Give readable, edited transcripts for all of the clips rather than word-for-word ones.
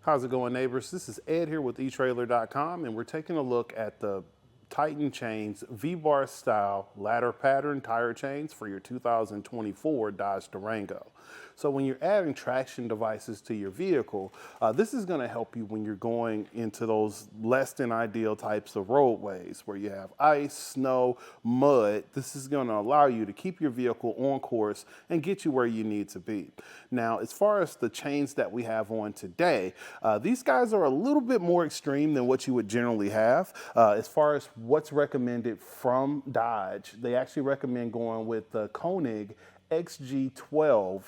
How's it going, neighbors? This is Ed here with etrailer.com, and we're taking a look at the Titan Chains V-Bar style ladder pattern tire chains for your 2024 Dodge Durango. So when you're adding traction devices to your vehicle, this is going to help you when you're going into those less than ideal types of roadways where you have ice, snow, mud. This is going to allow you to keep your vehicle on course and get you where you need to be. Now, as far as the chains that we have on today, these guys are a little bit more extreme than what you would generally have. As far as what's recommended from Dodge, they actually recommend going with the Konig XG-12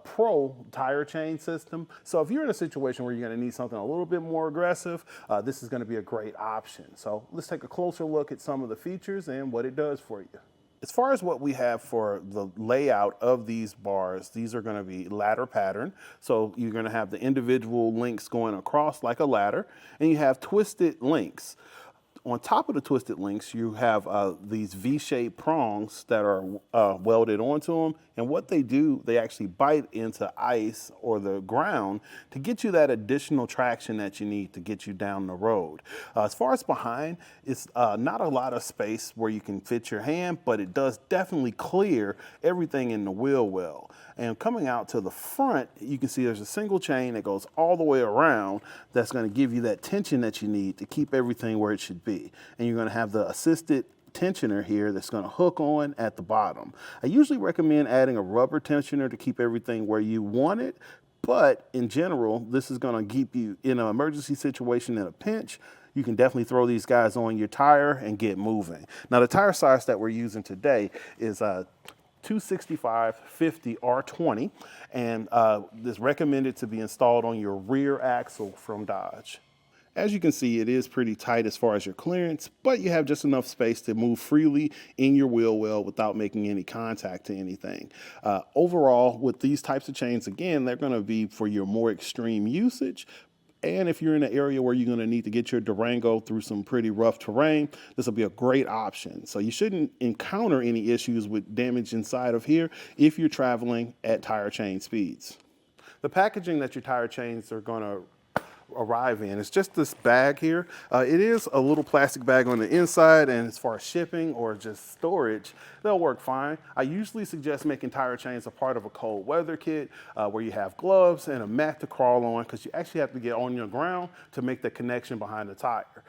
Pro tire chain system. So if you're in a situation where you're going to need something a little bit more aggressive, this is going to be a great option. So let's take a closer look at some of the features and what it does for you. As far as what we have for the layout of these bars, these are going to be ladder pattern. So you're going to have the individual links going across like a ladder, and you have twisted links. On top of the twisted links, you have these V-shaped prongs that are welded onto them. And what they do, they actually bite into ice or the ground to get you that additional traction that you need to get you down the road. As far as behind, it's not a lot of space where you can fit your hand, but it does definitely clear everything in the wheel well. And coming out to the front, you can see there's a single chain that goes all the way around that's going to give you that tension that you need to keep everything where it should be. And you're going to have the assisted tensioner here that's going to hook on at the bottom. I usually recommend adding a rubber tensioner to keep everything where you want it, but in general, this is going to keep you in an emergency situation in a pinch. You can definitely throw these guys on your tire and get moving. Now, the tire size that we're using today is 265/50 R20, and is recommended to be installed on your rear axle from Dodge. As you can see, it is pretty tight as far as your clearance, but you have just enough space to move freely in your wheel well without making any contact to anything. Overall, with these types of chains, again, they're going to be for your more extreme usage. And if you're in an area where you're going to need to get your Durango through some pretty rough terrain, this will be a great option. So you shouldn't encounter any issues with damage inside of here if you're traveling at tire chain speeds. The packaging that your tire chains are going to arrive in. It's just this bag here. It is a little plastic bag on the inside, and as far as shipping or just storage, they'll work fine. I usually suggest making tire chains a part of a cold weather kit where you have gloves and a mat to crawl on, because you actually have to get on your ground to make the connection behind the tire.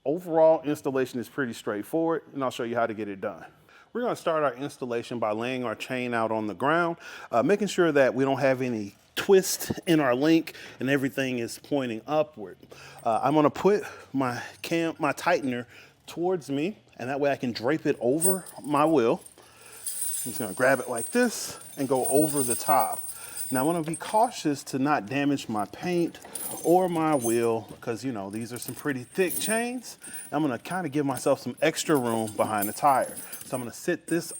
Overall, installation is pretty straightforward, and I'll show you how to get it done. We're going to start our installation by laying our chain out on the ground, making sure that we don't have any twist in our link and everything is pointing upward. I'm going to put my tightener towards me, and that way I can drape it over my wheel. I'm just going to grab it like this and go over the top. Now, I want to be cautious to not damage my paint or my wheel, because, you know, these are some pretty thick chains. I'm going to kind of give myself some extra room behind the tire. So I'm going to sit this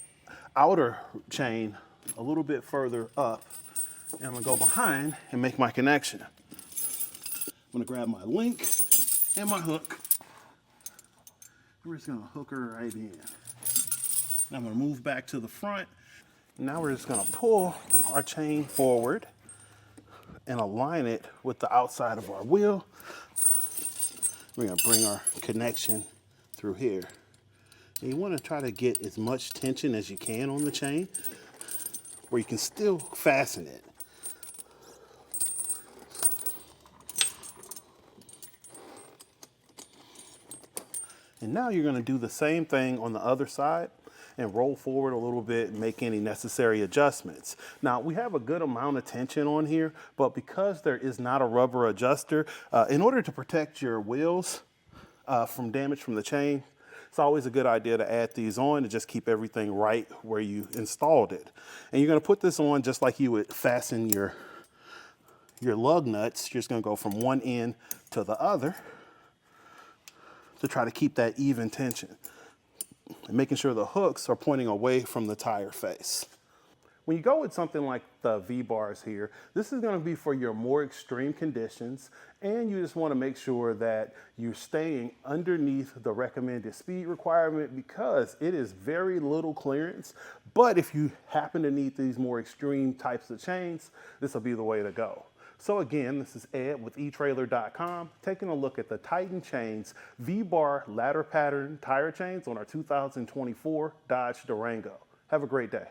outer chain a little bit further up, and I'm going to go behind and make my connection. I'm going to grab my link and my hook. We're just going to hook her right in. Now I'm going to move back to the front. Now we're just going to pull our chain forward and align it with the outside of our wheel. We're going to bring our connection through here. And you want to try to get as much tension as you can on the chain where you can still fasten it. And now you're going to do the same thing on the other side and roll forward a little bit and make any necessary adjustments. Now, we have a good amount of tension on here, but because there is not a rubber adjuster, in order to protect your wheels from damage from the chain, it's always a good idea to add these on to just keep everything right where you installed it. And you're going to put this on just like you would fasten your lug nuts. You're just going to go from one end to the other to try to keep that even tension, and making sure the hooks are pointing away from the tire face. When you go with something like the V-bars here, this is going to be for your more extreme conditions, and you just want to make sure that you're staying underneath the recommended speed requirement, because it is very little clearance. But if you happen to need these more extreme types of chains, this will be the way to go. So again, this is Ed with etrailer.com, taking a look at the Titan Chains V-Bar ladder pattern tire chains on our 2024 Dodge Durango. Have a great day.